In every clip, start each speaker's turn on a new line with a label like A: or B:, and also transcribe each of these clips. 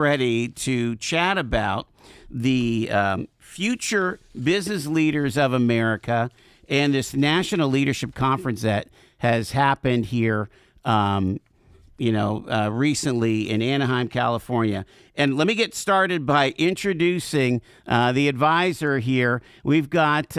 A: ready to chat about the future business leaders of America and this National Leadership Conference that has happened here, recently in Anaheim, California. And let me get started by introducing the advisor here. We've got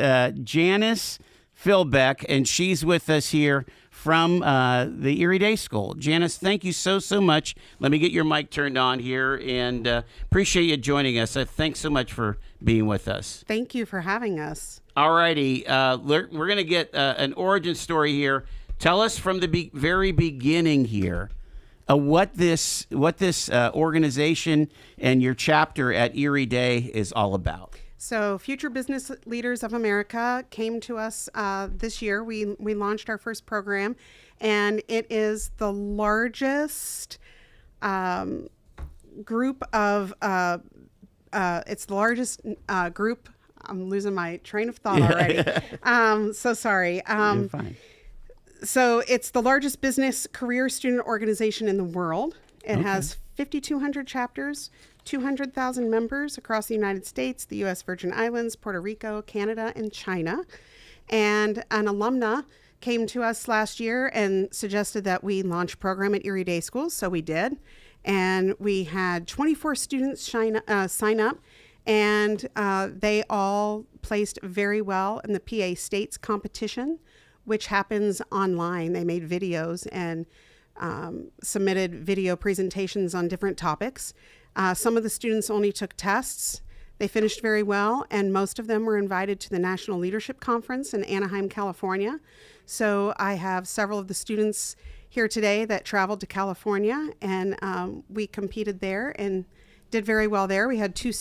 A: Janis Filbeck, and she's with us here from the Erie Day School. Janis, thank you so much. Let me get your mic turned on here, and appreciate you joining us. Thanks so much for being with us.
B: Thank you for having us.
A: All righty. We're going to get an origin story here. Tell us from the very beginning here what this organization and your chapter at Erie Day is all about.
B: So Future Business Leaders of America came to us this year. We launched our first program, and it is the largest group of it's the largest group. I'm losing my train of thought already. So sorry.
A: You're fine.
B: So it's the largest business career student organization in the world. It has 5,200 chapters, 200,000 members across the United States, the U.S. Virgin Islands, Puerto Rico, Canada, and China. And an alumna came to us last year and suggested that we launch a program at Erie Day School. So we did. And we had 24 students sign up. And they all placed very well in the PA States competition, which happens online. They made videos and submitted video presentations on different topics. Some of the students only took tests. They finished very well, and most of them were invited to the National Leadership Conference in Anaheim, California. So I have several of the students here today that traveled to California, and we competed there and did very well there. We had two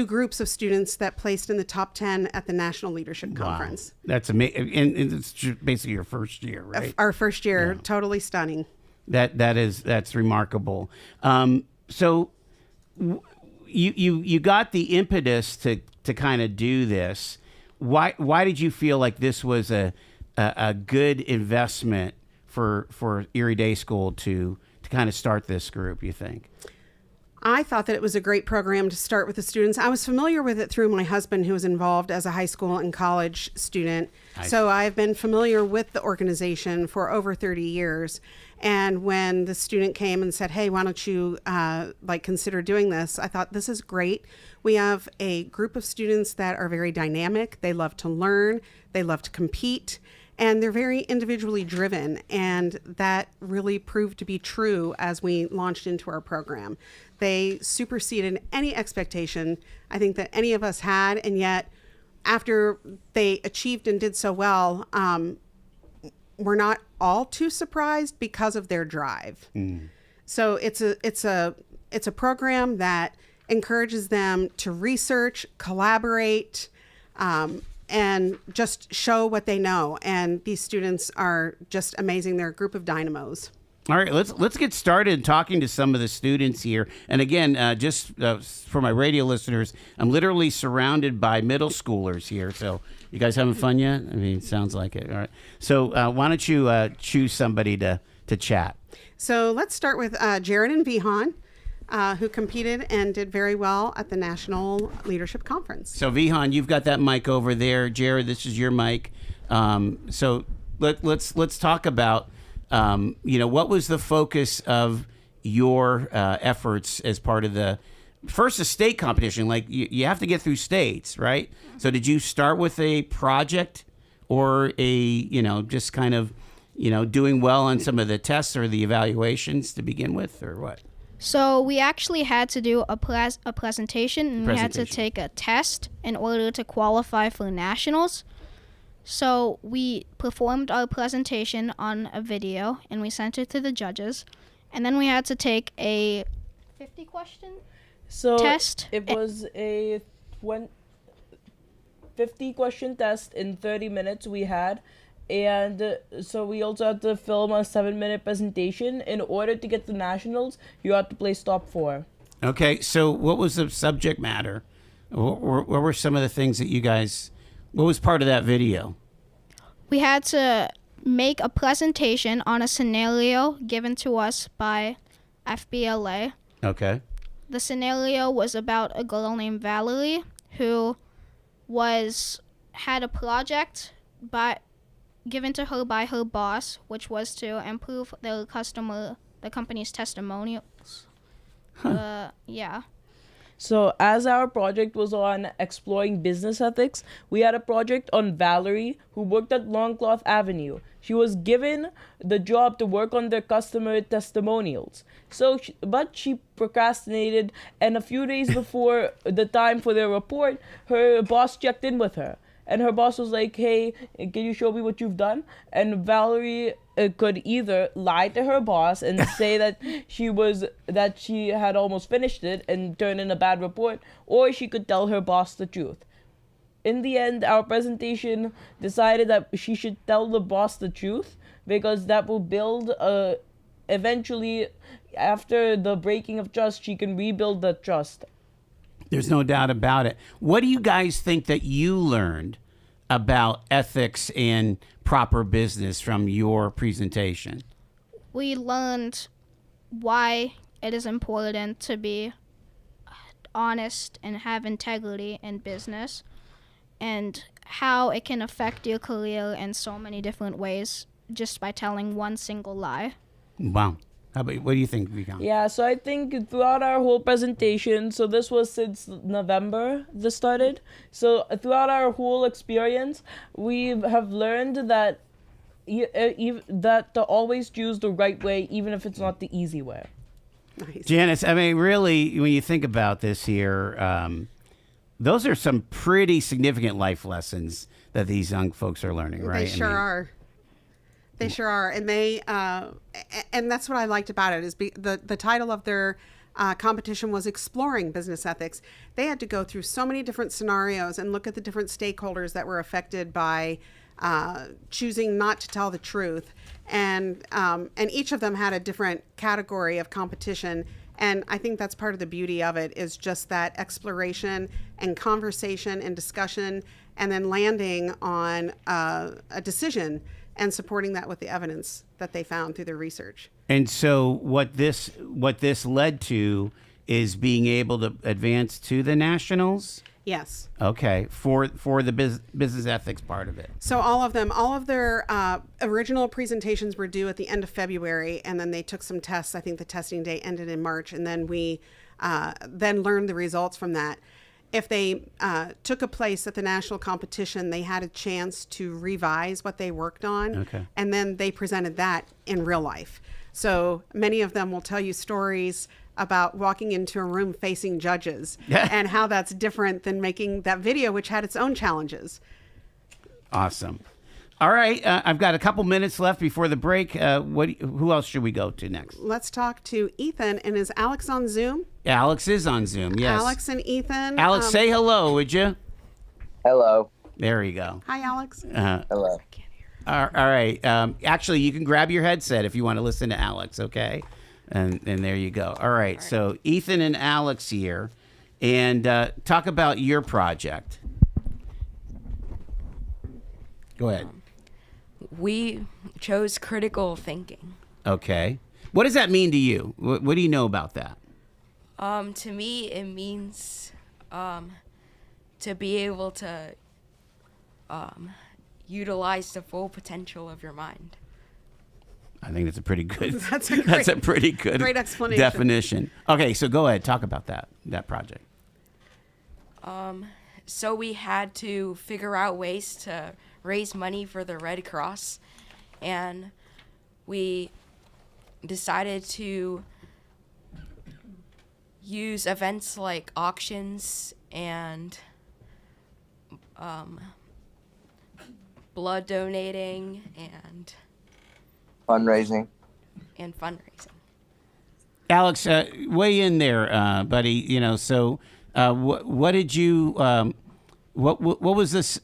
B: groups of students that placed in the top 10 at the National Leadership Conference.
A: Wow. That's amazing. And it's basically your first year, right?
B: Our first year, totally stunning.
A: That's remarkable. So you got the impetus to kind of do this. Why did you feel like this was a good investment for Erie Day School to kind of start this group, you think?
B: I thought that it was a great program to start with the students. I was familiar with it through my husband, who was involved as a high school and college student. So I've been familiar with the organization for over 30 years. And when the student came and said, hey, why don't you consider doing this? I thought, this is great. We have a group of students that are very dynamic. They love to learn. They love to compete. And they're very individually driven, and that really proved to be true as we launched into our program. They superseded any expectation I think that any of us had, and yet after they achieved and did so well, we're not all too surprised because of their drive. So it's a program that encourages them to research, collaborate, and just show what they know. And these students are just amazing. They're a group of dynamos.
A: All right, let's get started talking to some of the students here. And again, just for my radio listeners, I'm literally surrounded by middle schoolers here. So you guys having fun yet? I mean, it sounds like it. All right. So why don't you choose somebody to chat?
B: So let's start with Jared and Vihan, who competed and did very well at the National Leadership Conference.
A: So Vihan, you've got that mic over there. Jared, this is your mic. So let's talk about what was the focus of your efforts as part of the state competition? Like you have to get through states, right? So did you start with a project or just kind of doing well on some of the tests or the evaluations to begin with, or what?
C: So we actually had to do a presentation, and we had to take a test in order to qualify for nationals. So we performed our presentation on a video, and we sent it to the judges. And then we had to take a 50-question test.
D: It was a 50-question test in 30 minutes we had. And so we also had to film a 7-minute presentation. In order to get to nationals, you had to place top 4.
A: Okay, so what was the subject matter? What were some of the things that you guys, what was part of that video?
C: We had to make a presentation on a scenario given to us by FBLA.
A: Okay.
C: The scenario was about a girl named Valerie who had a project given to her by her boss, which was to improve the company's testimonials. Yeah.
D: So, as our project was on exploring business ethics, we had a project on Valerie, who worked at Longcloth Avenue. She was given the job to work on their customer testimonials. But she procrastinated, and a few days before the time for their report, her boss checked in with her. And her boss was like, "Hey, can you show me what you've done?" And Valerie could either lie to her boss and say that she had almost finished it and turn in a bad report, or she could tell her boss the truth. In the end, our presentation decided that she should tell the boss the truth, because that will build eventually, after the breaking of trust, she can rebuild the trust.
A: There's no doubt about it. What do you guys think that you learned about ethics and proper business from your presentation?
C: We learned why it is important to be honest and have integrity in business, and how it can affect your career in so many different ways just by telling one single lie.
A: Wow. What do you think, Vikan?
D: Yeah, so I think throughout our whole presentation, so this was since November this started. So throughout our whole experience, we have learned that to always choose the right way, even if it's not the easy way.
B: Nice.
A: Janis, I mean, really, when you think about this here, those are some pretty significant life lessons that these young folks are learning, right?
B: They sure are. They sure are, and and that's what I liked about it. Is the title of their competition was Exploring Business Ethics. They had to go through so many different scenarios and look at the different stakeholders that were affected by choosing not to tell the truth, and each of them had a different category of competition. And I think that's part of the beauty of it, is just that exploration and conversation and discussion, and then landing on a decision and supporting that with the evidence that they found through their research.
A: And so what this led to is being able to advance to the nationals?
B: Yes.
A: Okay, for the business ethics part of it.
B: So all of their original presentations were due at the end of February, and then they took some tests. I think the testing day ended in March, and then we then learned the results from that. If they took a place at the national competition, they had a chance to revise what they worked on,
A: okay,
B: and then they presented that in real life. So many of them will tell you stories about walking into a room facing judges and how that's different than making that video, which had its own challenges.
A: Awesome. All right, I've got a couple minutes left before the break. Who else should we go to next?
B: Let's talk to Ethan. And is Alex on Zoom?
A: Yeah, Alex is on Zoom, yes.
B: Alex and Ethan.
A: Alex, say hello, would you?
E: Hello.
A: There you go.
B: Hi, Alex.
E: Hello.
A: All right. Actually, you can grab your headset if you want to listen to Alex, okay? And there you go. All right. So Ethan and Alex here, and talk about your project. Go ahead.
F: We chose critical thinking.
A: Okay. What does that mean to you? What do you know about that?
F: To me, it means to be able to utilize the full potential of your mind.
A: I think that's a pretty good.
B: That's
A: a pretty good
B: great explanation.
A: Definition. Okay, so go ahead, talk about that project.
F: So we had to figure out ways to raise money for the Red Cross, and we decided to use events like auctions and blood donating and
E: Fundraising.
A: Alex, weigh in there, buddy. You know, so what did you? What was this?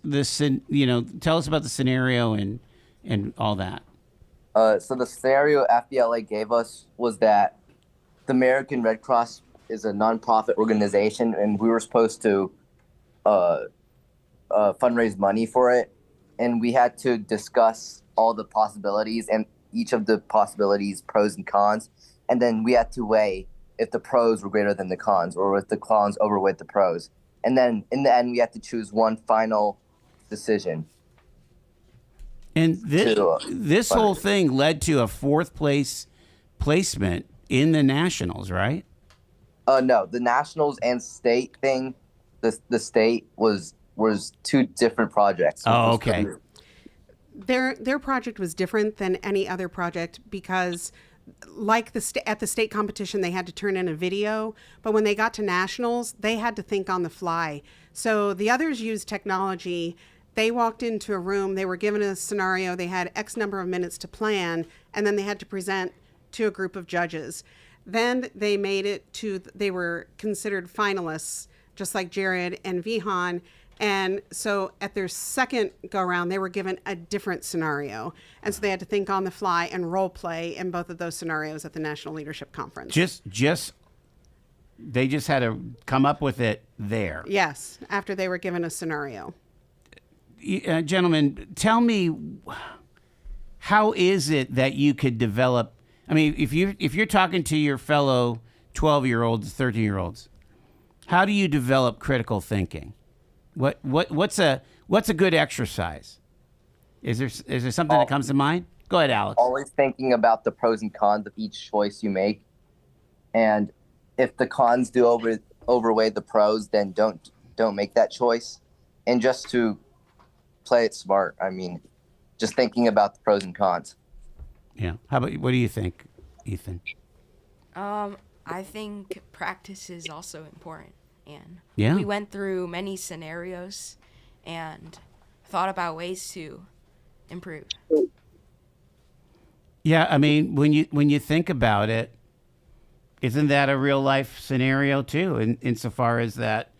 A: You know, tell us about the scenario and all that.
E: So the scenario FBLA gave us was that the American Red Cross is a nonprofit organization, and we were supposed to fundraise money for it, and we had to discuss all the possibilities and each of the possibilities, pros and cons, and then we had to weigh if the pros were greater than the cons, or if the cons overweighed the pros. And then in the end, we had to choose one final decision.
A: And this whole thing led to a fourth place placement in the nationals, right?
E: No, the nationals and state thing, the state was two different projects.
A: Oh, okay.
B: Their project was different than any other project because, like at the state competition, they had to turn in a video, but when they got to nationals, they had to think on the fly. So the others used technology. They walked into a room, they were given a scenario, they had X number of minutes to plan, and then they had to present to a group of judges. Then they made it to, they were considered finalists, just like Jared and Vihan. And so at their second go around, they were given a different scenario. And so they had to think on the fly and role play in both of those scenarios at the National Leadership Conference.
A: They just had to come up with it there.
B: Yes, after they were given a scenario.
A: Gentlemen, tell me, how is it that you could develop? I mean, if you're talking to your fellow 12-year-olds, 13-year-olds, how do you develop critical thinking? What's a good exercise? Is there something that comes to mind? Go ahead, Alex.
E: Always thinking about the pros and cons of each choice you make, and if the cons do overweigh the pros, then don't make that choice. And just to play it smart. I mean, just thinking about the pros and cons.
A: Yeah. What do you think, Ethan?
F: I think practice is also important. And
A: yeah,
F: we went through many scenarios and thought about ways to improve.
A: Yeah, I mean, when you think about it, isn't that a real life scenario too? Insofar as that,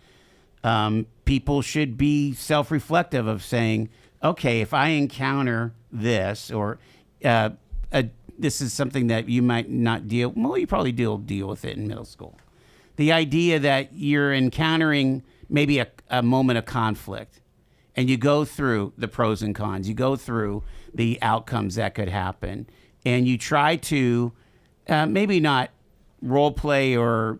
A: people should be self-reflective of saying, okay, if I encounter this, or this is something that you might not deal. Well, you probably deal with it in middle school. The idea that you're encountering maybe a moment of conflict, and you go through the pros and cons, you go through the outcomes that could happen, and you try to maybe not role play or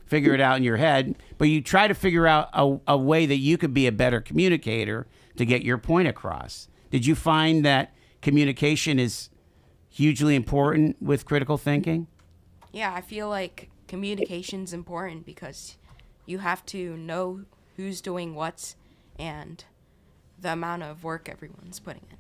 A: figure it out in your head, but you try to figure out a way that you could be a better communicator to get your point across. Did you find that communication is hugely important with critical thinking?
F: Yeah, I feel like communication's important because you have to know who's doing what and the amount of work everyone's putting in.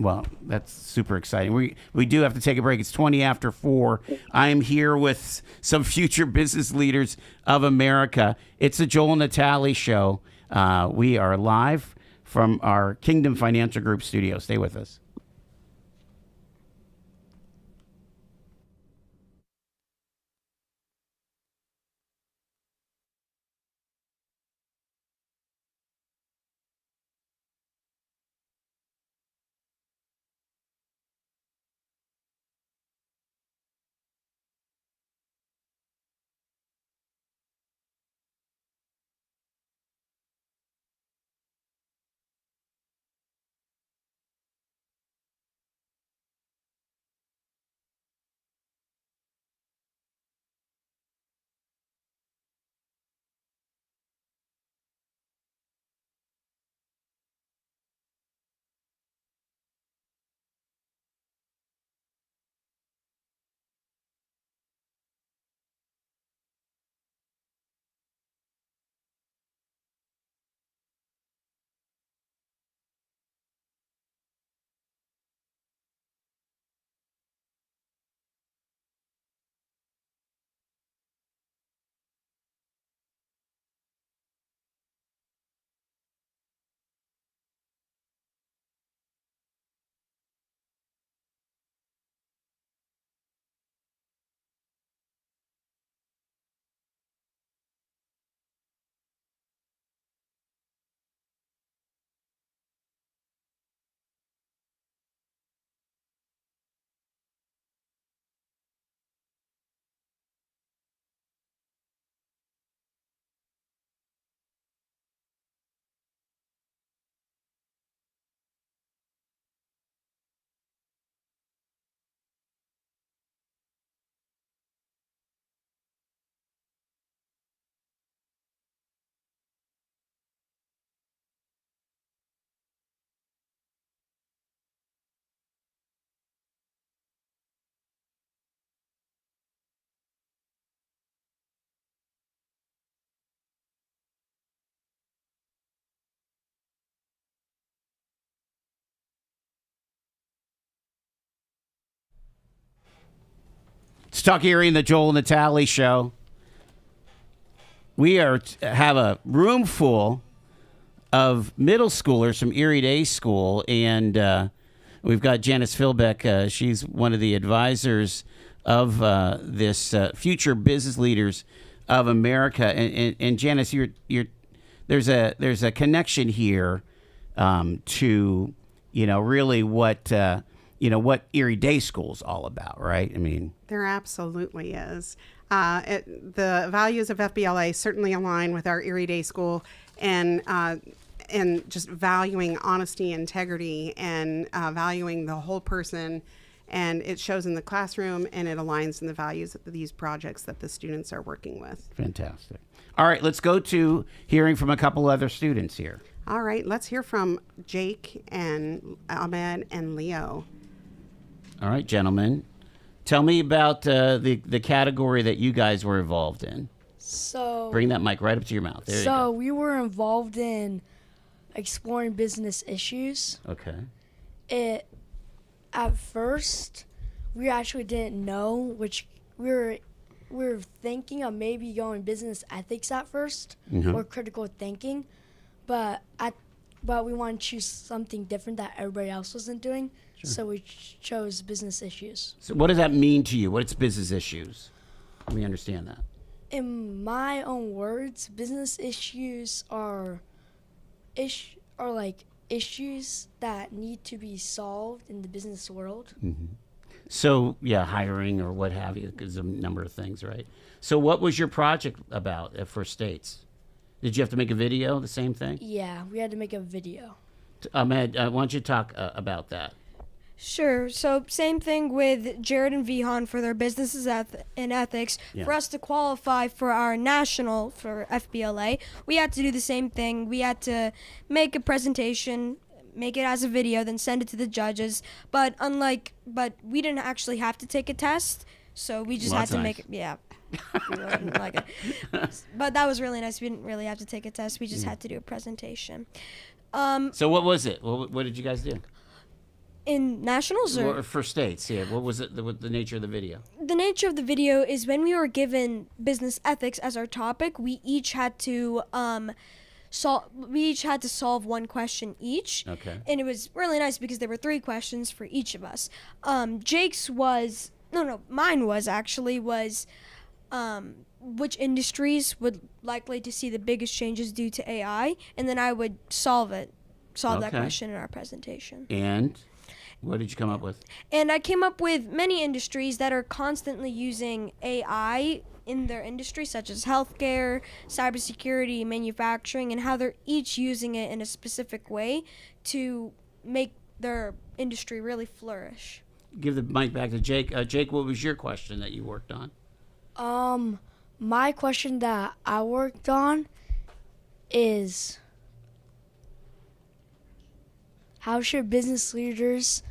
A: Well, that's super exciting. We do have to take a break. It's 20 after 4. I am here with some future business leaders of America. It's the Joel Natale Show. We are live from our Kingdom Financial Group studio. Stay with us. Let's talk Erie and the Joel and Natalie show. We have a room full of middle schoolers from Erie Day School, and we've got Janis Filbeck. She's one of the advisors of this Future Business Leaders of America. And Janis, there's a connection here to really what what Erie Day School is all about, right? I mean,
B: there absolutely is. The values of FBLA certainly align with our Erie Day School, and just valuing honesty, integrity, and valuing the whole person. And it shows in the classroom, and it aligns in the values of these projects that the students are working with.
A: Fantastic. All right, let's go to hearing from a couple other students here.
B: All right, let's hear from Jake and Ahmed and Leo.
A: All right, gentlemen. Tell me about the category that you guys were involved in.
G: So
A: bring that mic right up to your mouth. There you go.
G: So we were involved in exploring business issues.
A: Okay.
G: At first, we actually didn't know which we were thinking of maybe going business ethics at first or critical thinking, but we wanted to choose something different that everybody else wasn't doing. Sure. So we chose business issues.
A: So what does that mean to you? What's business issues? Let me understand that.
G: In my own words, business issues are like issues that need to be solved in the business world.
A: Mm-hmm. So, yeah, hiring or what have you, because a number of things, right? So what was your project about at First States? Did you have to make a video, the same thing?
G: Yeah, we had to make a video.
A: Ahmed, why don't you talk about that?
H: Sure. So same thing with Jared and Vihan for their businesses in ethics. Yeah. For us to qualify for our national for FBLA, we had to do the same thing. We had to make a presentation, make it as a video, then send it to the judges. But we didn't actually have to take a test, so we just had to make it. Yeah. We really didn't like it. But that was really nice. We didn't really have to take a test. We just had to do a presentation.
A: So what was it? What did you guys do?
H: In nationals or
A: for states? Yeah. What was it? The nature of the video?
H: The nature of the video is when we were given business ethics as our topic, we each had to solve one question each.
A: Okay.
H: And it was really nice because there were 3 questions for each of us. Mine was which industries would likely to see the biggest changes due to AI, and then I would solve that question in our presentation.
A: And what did you come up with?
H: And I came up with many industries that are constantly using AI in their industry, such as healthcare, cybersecurity, manufacturing, and how they're each using it in a specific way to make their industry really flourish.
A: Give the mic back to Jake. Jake, what was your question that you worked on?
G: My question that I worked on is, how should business leaders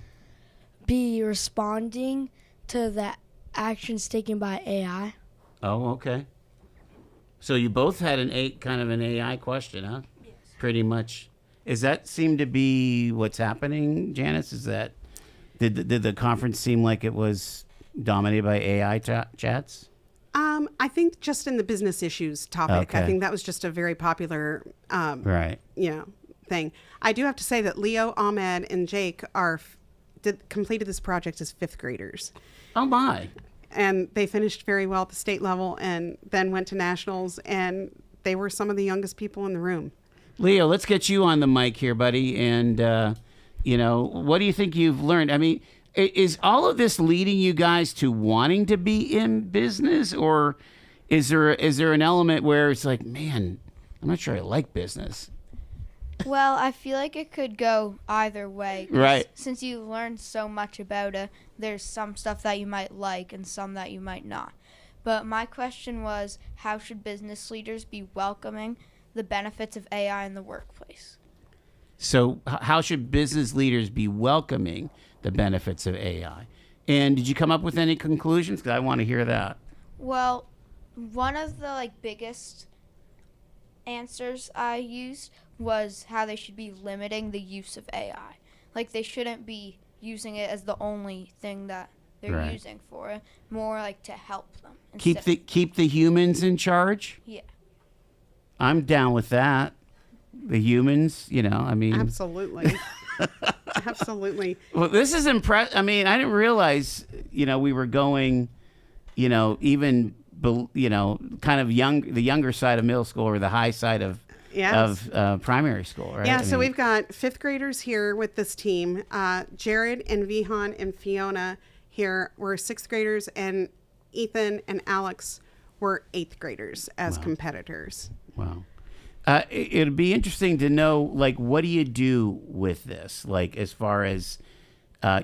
G: be responding to the actions taken by AI?
A: Oh, okay. So you both had kind of an AI question, huh?
H: Yes.
A: Pretty much. Does that seem to be what's happening, Janis? Is that did the conference seem like it was dominated by AI chats?
B: I think just in the business issues topic,
A: Okay.
B: I think that was just a very popular,
A: Right.
B: thing. I do have to say that Leo, Ahmed, and Jake completed this project as 5th graders.
A: Oh my!
B: And they finished very well at the state level, and then went to nationals, and they were some of the youngest people in the room.
A: Leo, let's get you on the mic here, buddy. And what do you think you've learned? I mean, is all of this leading you guys to wanting to be in business, or is there an element where it's like, man, I'm not sure I like business?
C: Well, I feel like it could go either way.
A: Right.
C: Since you learned so much about it, there's some stuff that you might like and some that you might not. But my question was, how should business leaders be welcoming the benefits of AI in the workplace?
A: So how should business leaders be welcoming the benefits of AI? And did you come up with any conclusions? Because I want to hear that.
C: Well, one of the biggest answers I used was how they should be limiting the use of AI. They shouldn't be using it as the only thing that they're
A: Right.
C: using for it, more like to help them.
A: Keep the humans in charge.
C: Yeah.
A: I'm down with that. The humans, I mean.
B: Absolutely. Absolutely.
A: Well, this is impressive. I mean, I didn't realize, we were going, even, kind of the younger side of middle school or the high side of
B: Yes.
A: primary school, right?
B: Yeah, so we've got fifth graders here with this team. Jared and Vihan and Fiona here were sixth graders, and Ethan and Alex were eighth graders as competitors.
A: Wow. It'd be interesting to know, like, what do you do with this? Like, as far as,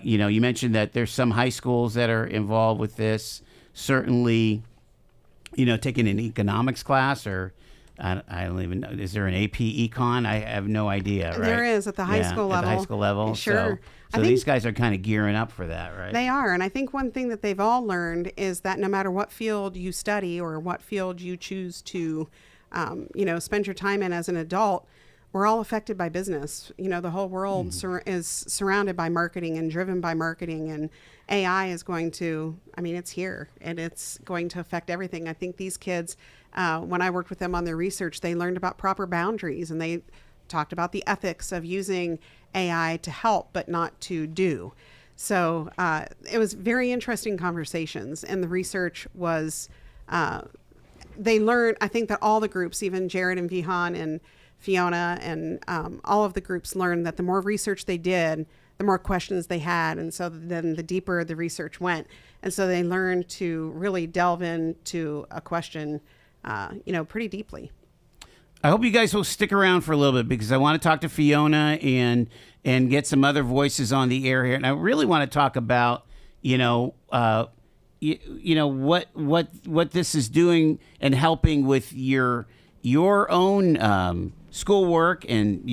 A: you mentioned that there's some high schools that are involved with this. Certainly, taking an economics class, or I don't even know. Is there an AP Econ? I have no idea. Right?
B: There is at the high school level.
A: At the high school level.
B: Sure.
A: So these guys are kind of gearing up for that, right?
B: They are. And I think one thing that they've all learned is that no matter what field you study or what field you choose to, spend your time in as an adult, we're all affected by business. The whole world is surrounded by marketing and driven by marketing, and AI is going to, it's here and it's going to affect everything. I think these kids, when I worked with them on their research, they learned about proper boundaries, and they talked about the ethics of using AI to help, but not to do. So it was very interesting conversations, and the research was, they learned, I think that all the groups, even Jared and Vihan and Fiona and all of the groups learned that the more research they did, the more questions they had. And so then the deeper the research went. And so they learned to really delve into a question, pretty deeply.
A: I hope you guys will stick around for a little bit, because I want to talk to Fiona and get some other voices on the air here. And I really want to talk about, what this is doing and helping with your own schoolwork and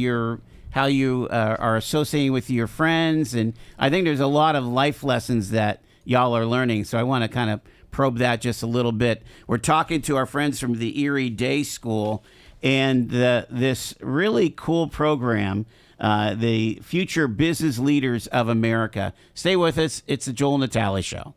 A: how you are associating with your friends. And I think there's a lot of life lessons that y'all are learning. So I want to kind of probe that just a little bit. We're talking to our friends from the Erie Day School and this really cool program, the Future Business Leaders of America. Stay with us. It's the Joel Natale Show.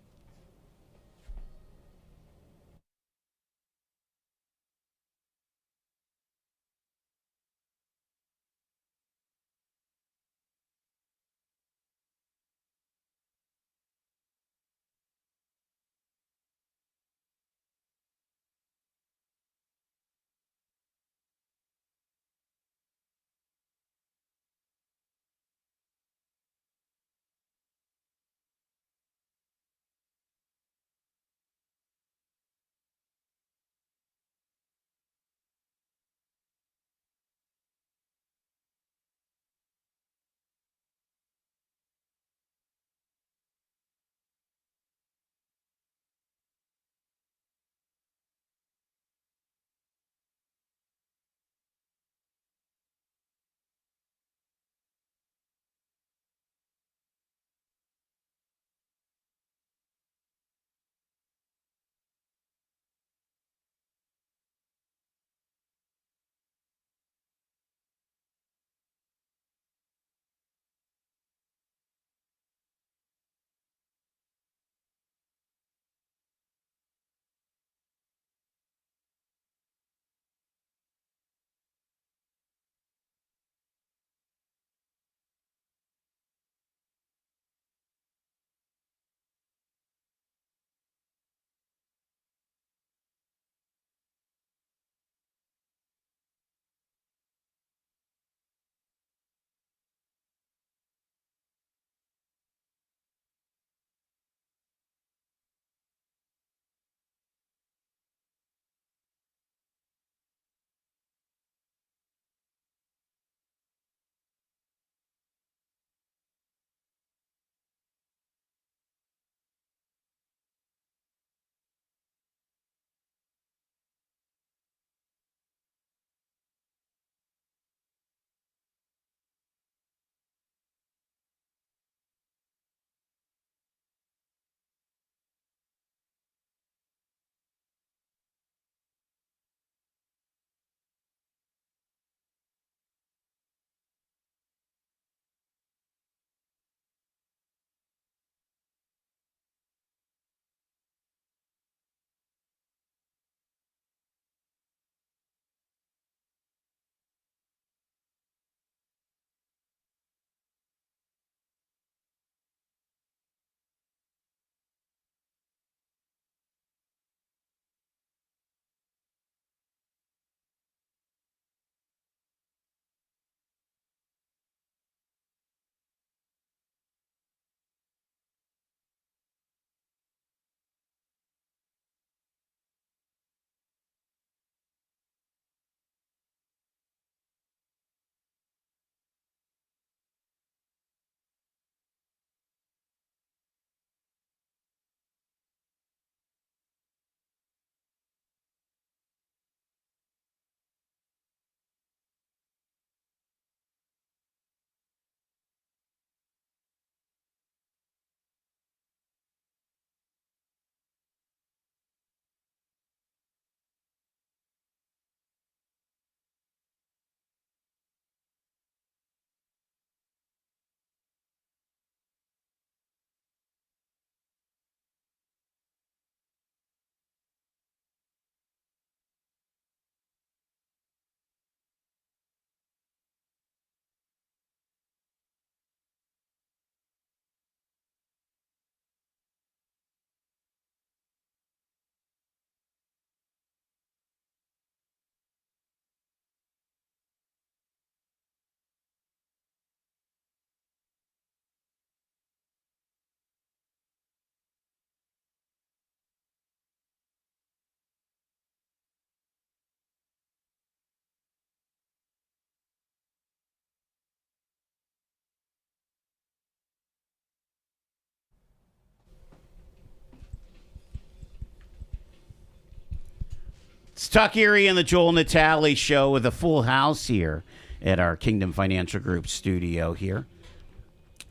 A: It's Talk Erie and the Joel Natale Show with a full house here at our Kingdom Financial Group studio here.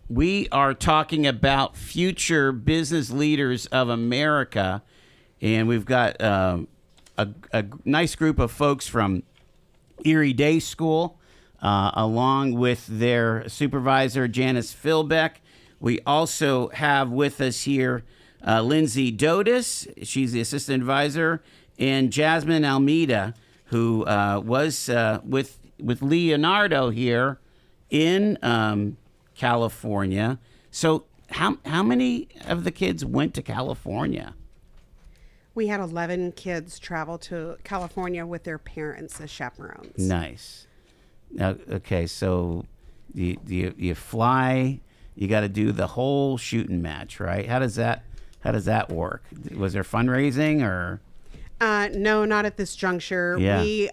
A: We are talking about future business leaders of America, and we've got a nice group of folks from Erie Day School, along with their supervisor, Janis Filbeck. We also have with us here Lindsay Dotis. She's the assistant advisor, and Jasmine Almeida, who was with Leonardo here in California. So how many of the kids went to California?
B: We had 11 kids travel to California with their parents as chaperones.
A: Nice. Okay, so you fly, you got to do the whole shooting match, right? How does that work? Was there fundraising or?
B: No, not at this juncture.
A: Yeah.
B: We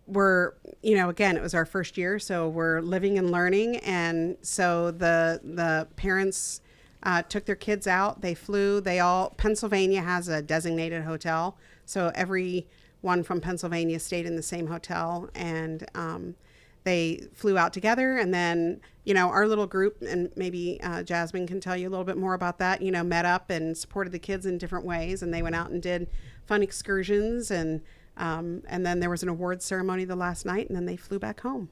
B: were, again, it was our first year, so we're living and learning. And so the parents took their kids out. They flew. Pennsylvania has a designated hotel. So everyone from Pennsylvania stayed in the same hotel, and they flew out together. And then, our little group, and maybe Jasmine can tell you a little bit more about that, met up and supported the kids in different ways. And they went out and did fun excursions. And then there was an awards ceremony the last night, and then they flew back home.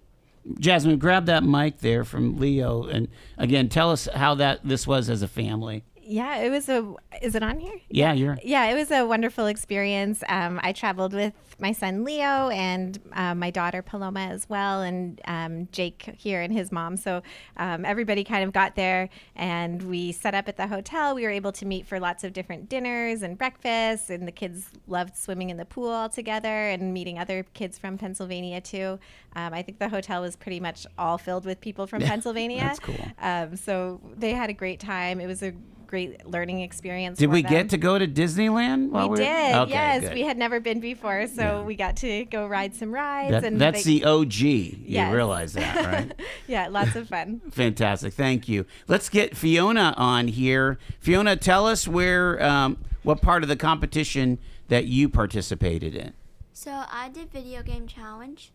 A: Jasmine, grab that mic there from Leo. And again, tell us how this was as a family.
I: Yeah, is it on here?
A: Yeah,
I: it was a wonderful experience. I traveled with my son Leo and my daughter Paloma as well, and Jake here and his mom. So everybody kind of got there, and we set up at the hotel. We were able to meet for lots of different dinners and breakfasts, and the kids loved swimming in the pool all together and meeting other kids from Pennsylvania too. I think the hotel was pretty much all filled with people from Pennsylvania.
A: That's cool.
I: So they had a great time. It was a great learning experience.
A: Did we get to go to Disneyland?
I: We did.
A: Okay,
I: yes,
A: good.
I: we had never been before, so we got to go ride some rides.
A: That's the OG. You realize that, right?
I: Yeah, lots of fun.
A: Fantastic. Thank you. Let's get Fiona on here. Fiona, tell us what part of the competition that you participated in.
J: So I did video game challenge,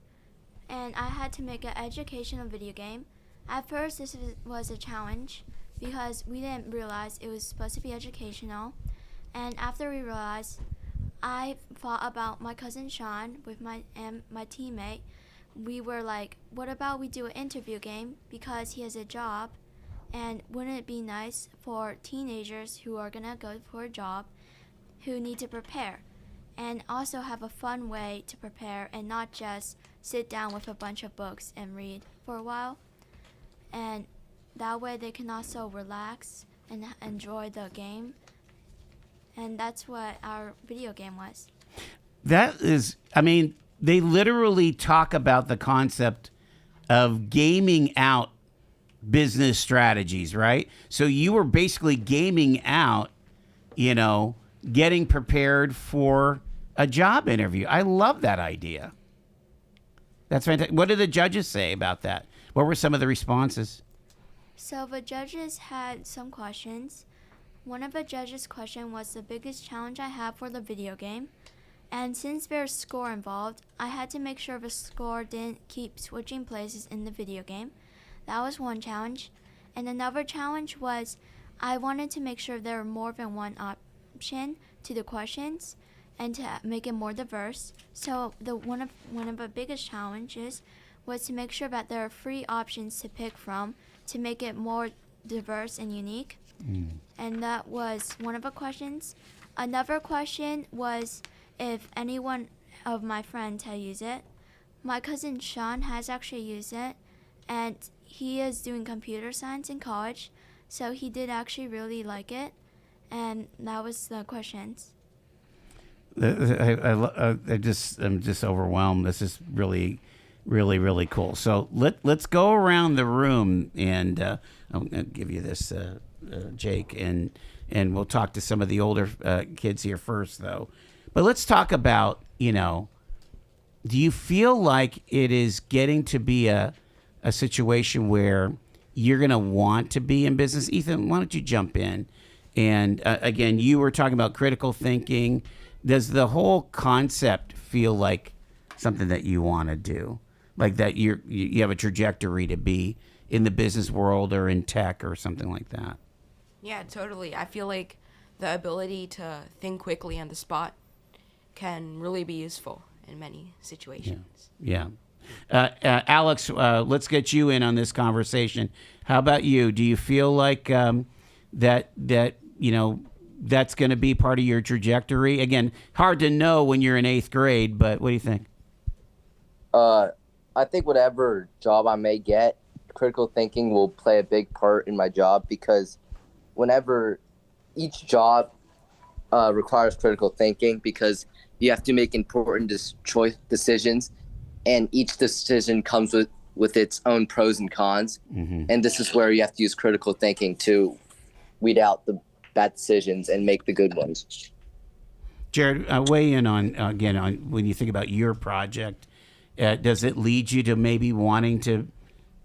J: and I had to make an educational video game. At first, this was a challenge because we didn't realize it was supposed to be educational. And after we realized, I thought about my cousin Sean with my teammate. We were like, what about we do an interview game, because he has a job, and wouldn't it be nice for teenagers who are gonna go for a job who need to prepare, and also have a fun way to prepare and not just sit down with a bunch of books and read for a while. And that way they can also relax and enjoy the game. And that's what our video game was.
A: That is, they literally talk about the concept of gaming out business strategies, right? So you were basically gaming out, getting prepared for a job interview. I love that idea. That's fantastic. What did the judges say about that? What were some of the responses?
J: So the judges had some questions. One of the judges' question was the biggest challenge I have for the video game. And since there's score involved, I had to make sure the score didn't keep switching places in the video game. That was one challenge. And another challenge was I wanted to make sure there were more than one option to the questions and to make it more diverse. So one of the biggest challenges was to make sure that there are 3 options to pick from to make it more diverse and unique. And that was one of the questions. Another question was if anyone of my friends had used it. My cousin Sean has actually used it, and he is doing computer science in college, so he did actually really like it. And that was the questions.
A: I'm just overwhelmed. This is really, really, really cool. So let's go around the room, and I'm going to give you this, Jake, and we'll talk to some of the older kids here first, though. But let's talk about, do you feel like it is getting to be a situation where you're going to want to be in business? Ethan, why don't you jump in? And again, you were talking about critical thinking. does the whole concept feel like something that you want to do? Like that you have a trajectory to be in the business world or in tech or something like that?
F: Yeah, totally. I feel like the ability to think quickly on the spot can really be useful in many situations.
A: Yeah. Alex, let's get you in on this conversation. How about you? Do you feel like that that's going to be part of your trajectory? Again, hard to know when you're in 8th grade, but what do you think?
E: I think whatever job I may get, critical thinking will play a big part in my job, because whenever each job requires critical thinking, because you have to make important choice decisions, and each decision comes with its own pros and cons. Mm-hmm. And this is where you have to use critical thinking to weed out the bad decisions and make the good ones.
A: Jared, weigh in on when you think about your project. Does it lead you to maybe wanting to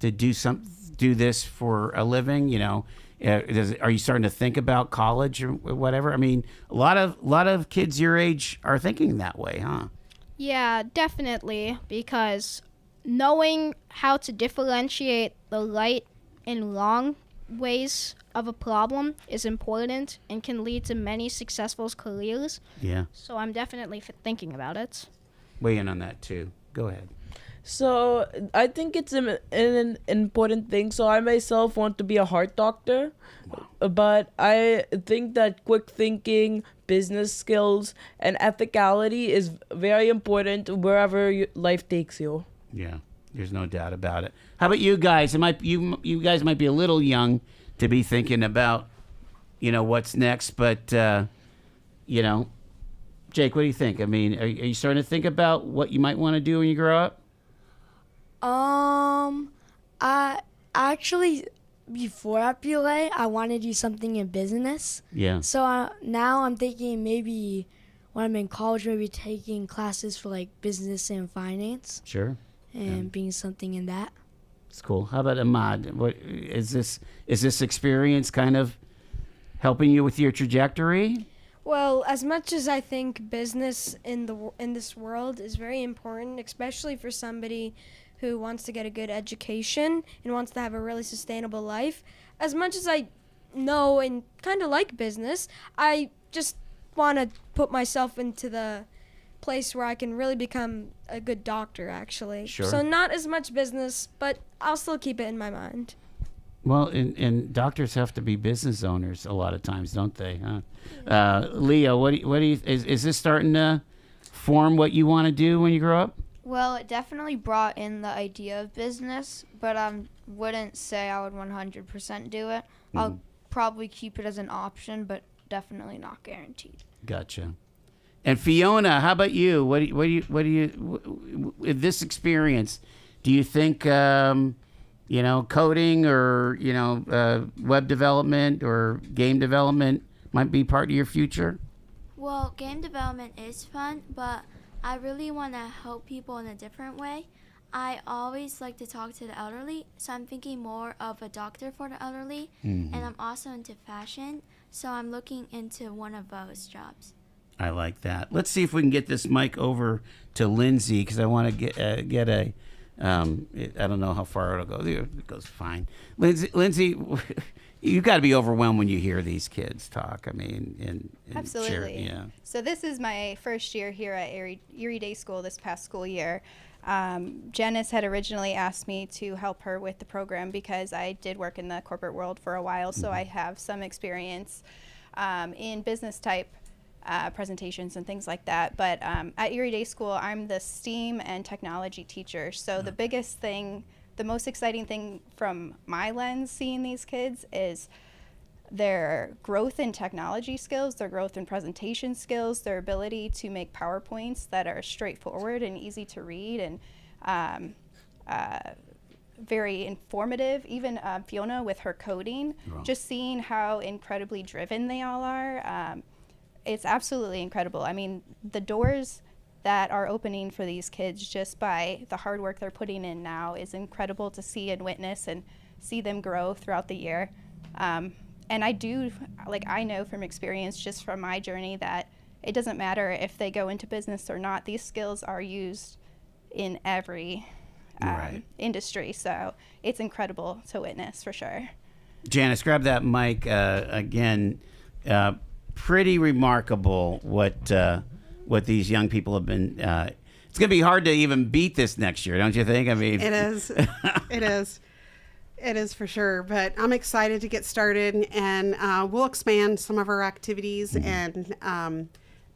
A: do this for a living? Are you starting to think about college or whatever? I mean, a lot of kids your age are thinking that way, huh?
C: Yeah, definitely, because knowing how to differentiate the right and wrong ways of a problem is important and can lead to many successful careers.
A: Yeah.
C: So I'm definitely thinking about it.
A: Weigh in on that too. Go ahead.
D: So I think it's an important thing. So I myself want to be a heart doctor, but I think that quick thinking, business skills, and ethicality is very important wherever life takes you.
A: Yeah, there's no doubt about it. How about you guys? You guys might be a little young to be thinking about, what's next, but Jake, what do you think? I mean, are you starting to think about what you might want to do when you grow up?
G: I actually, before FBLA, I wanted to do something in business.
A: Yeah.
G: So now I'm thinking maybe when I'm in college, maybe taking classes for like business and finance.
A: Sure.
G: And being something in that.
A: It's cool. How about Ahmad? What is this experience kind of helping you with your trajectory?
H: Well, as much as I think business in this world is very important, especially for somebody who wants to get a good education and wants to have a really sustainable life, as much as I know and kind of like business, I just want to put myself into the place where I can really become a good doctor, actually.
A: Sure.
H: So not as much business, but I'll still keep it in my mind.
A: Well, and doctors have to be business owners a lot of times, don't they? Huh? Leo, what do you is this starting to form what you want to do when you grow up?
K: Well, it definitely brought in the idea of business, but I wouldn't say I would 100% do it. I'll probably keep it as an option, but definitely not guaranteed.
A: Gotcha. And Fiona, how about you? What do you with this experience? Do you think coding or web development or game development might be part of your future?
J: Well, game development is fun, but I really want to help people in a different way. I always like to talk to the elderly, so I'm thinking more of a doctor for the elderly, and I'm also into fashion, so I'm looking into one of those jobs.
A: I like that. Let's see if we can get this mic over to Lindsay, because I want to get a. I don't know how far it'll go. It goes fine. Lindsay, you got to be overwhelmed when you hear these kids talk. I mean, and
L: absolutely.
A: Yeah.
L: So this is my first year here at Erie Day School this past school year. Janis had originally asked me to help her with the program because I did work in the corporate world for a while, so I have some experience in business type presentations and things like that. But at Erie Day School, I'm the STEAM and technology teacher. So the biggest thing, the most exciting thing from my lens seeing these kids is their growth in technology skills, their growth in presentation skills, their ability to make PowerPoints that are straightforward and easy to read and very informative. Even Fiona with her coding, just seeing how incredibly driven they all are. It's absolutely incredible. I mean, the doors that are opening for these kids just by the hard work they're putting in now is incredible to see and witness and see them grow throughout the year. And I know from experience, just from my journey, that it doesn't matter if they go into business or not. These skills are used in every industry. So it's incredible to witness for sure.
A: Janis, grab that mic again. Pretty remarkable what these young people have been. It's going to be hard to even beat this next year, don't you think? I mean,
B: it is. It is. It is for sure. But I'm excited to get started, and we'll expand some of our activities and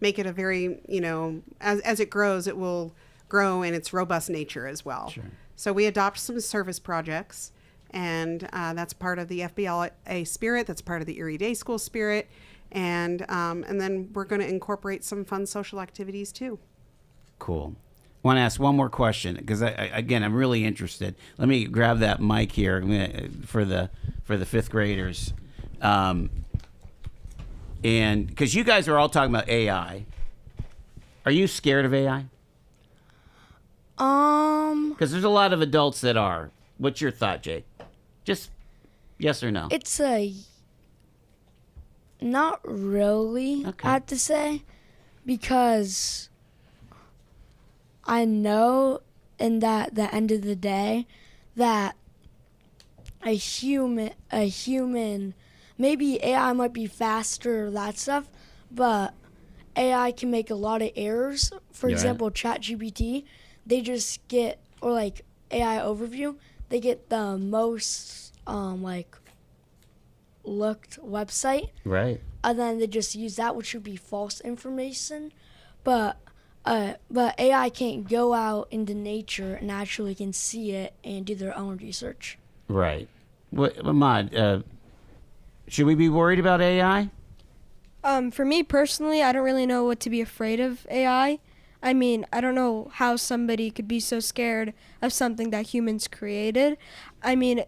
B: make it a very, as it grows, it will grow in its robust nature as well.
A: Sure.
B: So we adopt some service projects, and that's part of the FBLA spirit. That's part of the Erie Day School spirit. And then we're going to incorporate some fun social activities too.
A: Cool. I want to ask one more question because I'm really interested. Let me grab that mic here for the fifth graders, and because you guys are all talking about AI, are you scared of AI? Because there's a lot of adults that are. What's your thought, Jake? Just yes or no?
G: It's not really,
A: Okay.
G: I have to say, because I know in that the end of the day that a human, maybe AI might be faster, that stuff, but AI can make a lot of errors. For example, ChatGPT, they just get, or like AI overview, they get the most looked website.
A: Right.
G: And then they just use that, which would be false information. But AI can't go out into nature and actually can see it and do their own research.
A: Right. Ahmad, should we be worried about AI?
H: For me personally, I don't really know what to be afraid of AI. I mean, I don't know how somebody could be so scared of something that humans created. I mean,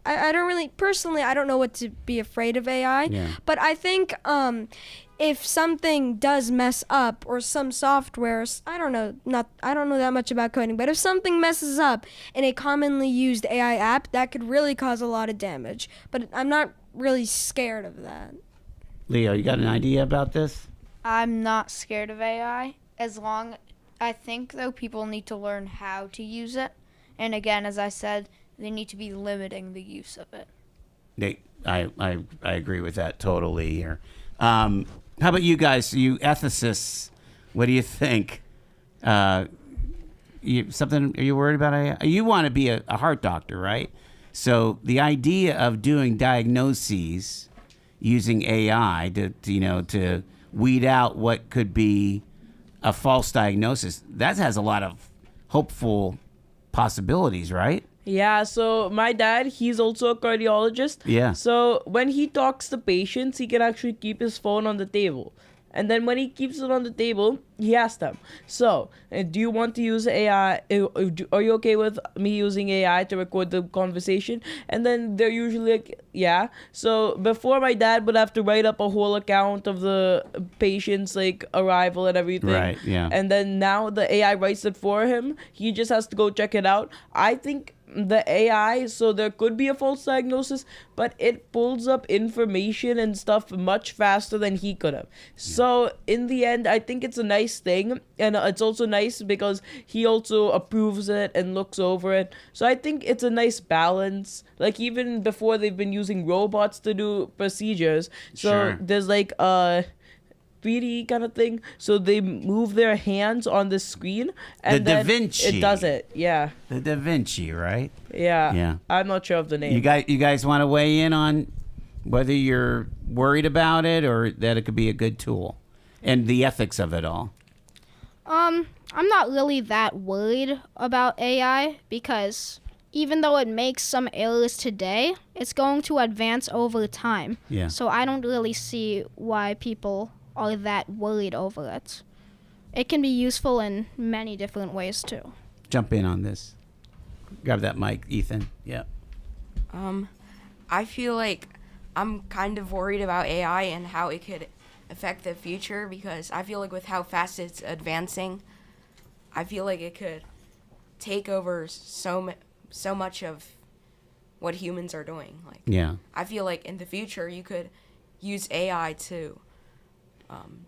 H: I don't really, personally, I don't know what to be afraid of AI.
A: Yeah.
H: But I think if something does mess up or some software, I don't know that much about coding, but if something messes up in a commonly used AI app, that could really cause a lot of damage. But I'm not really scared of that.
A: Leo, you got an idea about this?
K: I'm not scared of AI. I think, though, people need to learn how to use it. And again, as I said, they need to be limiting the use of it.
A: I agree with that totally here. How about you guys, you ethicists? What do you think? Are you worried about AI? You want to be a heart doctor, right? So the idea of doing diagnoses using AI to weed out what could be a false diagnosis, that has a lot of hopeful possibilities, right?
D: Yeah, so my dad, he's also a cardiologist.
A: Yeah.
D: So when he talks to patients, he can actually keep his phone on the table. And then when he keeps it on the table, he asks them, so, do you want to use AI? Are you okay with me using AI to record the conversation? And then they're usually like, yeah. So before, my dad would have to write up a whole account of the patient's like arrival and everything.
A: Right, yeah.
D: And then now the AI writes it for him. He just has to go check it out. I think the AI, so there could be a false diagnosis, but it pulls up information and stuff much faster than he could have. So in the end, I think it's a nice thing, and it's also nice because he also approves it and looks over it. So I think it's a nice balance. Like even before, they've been using robots to do procedures. So
A: Sure.
D: there's like a 3D kind of thing, so they move their hands on the screen and
A: The Da
D: then
A: Vinci.
D: it does it. Yeah.
A: The Da Vinci, right?
D: Yeah.
A: Yeah.
D: I'm not sure of the name.
A: You guys want to weigh in on whether you're worried about it or that it could be a good tool and the ethics of it all?
C: I'm not really that worried about AI because even though it makes some errors today, it's going to advance over time.
A: Yeah.
C: So I don't really see why people are that worried over it. It can be useful in many different ways too.
A: Jump in on this. Grab that mic, Ethan. Yeah.
F: I feel like I'm kind of worried about AI and how it could affect the future because I feel like with how fast it's advancing, I feel like it could take over so much of what humans are doing. Like,
A: Yeah.
F: I feel like in the future you could use AI to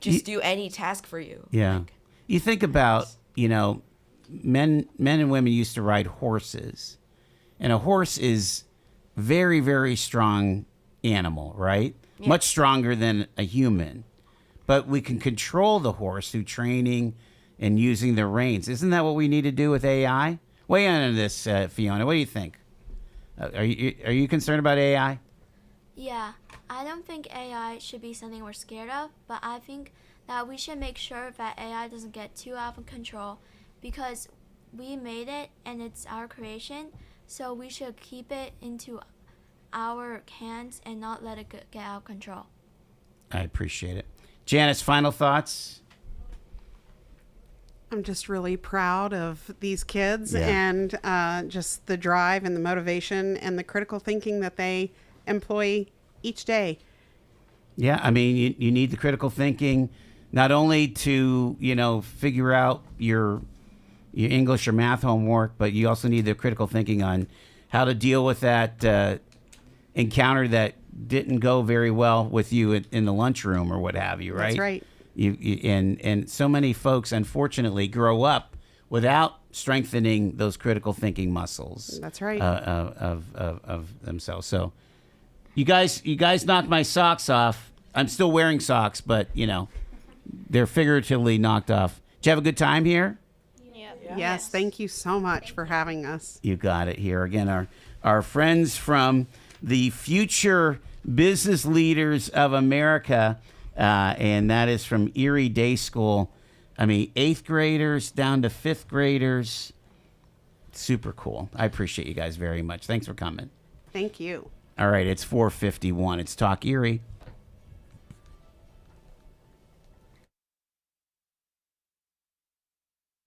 F: just do any task for you.
A: Yeah.
F: Like,
A: You think about, men and women used to ride horses. And a horse is very, very strong animal, right?
F: Yeah.
A: Much stronger than a human. But we can control the horse through training and using the reins. Isn't that what we need to do with AI? Weigh in on this, Fiona. What do you think? Are you concerned about AI?
J: Yeah, I don't think AI should be something we're scared of, but I think that we should make sure that AI doesn't get too out of control because we made it and it's our creation, so we should keep it into our hands and not let it get out of control.
A: I appreciate it. Janis, final thoughts?
B: I'm just really proud of these kids and just the drive and the motivation and the critical thinking that they employ each day.
A: Yeah, I mean, you need the critical thinking, not only to, figure out your English or math homework, but you also need the critical thinking on how to deal with that encounter that didn't go very well with you in the lunchroom or what have you, right?
B: That's right.
A: And so many folks, unfortunately, grow up without strengthening those critical thinking muscles.
B: That's right.
A: Of themselves. So you guys knocked my socks off. I'm still wearing socks, but they're figuratively knocked off. Did you have a good time here?
B: Yes, thank you so much for having us.
A: You got it here. Again, our friends from the Future Business Leaders of America, and that is from Erie Day School. I mean, 8th graders down to 5th graders. Super cool. I appreciate you guys very much. Thanks for coming.
B: Thank you.
A: All right, it's 4:51. It's Talk Erie.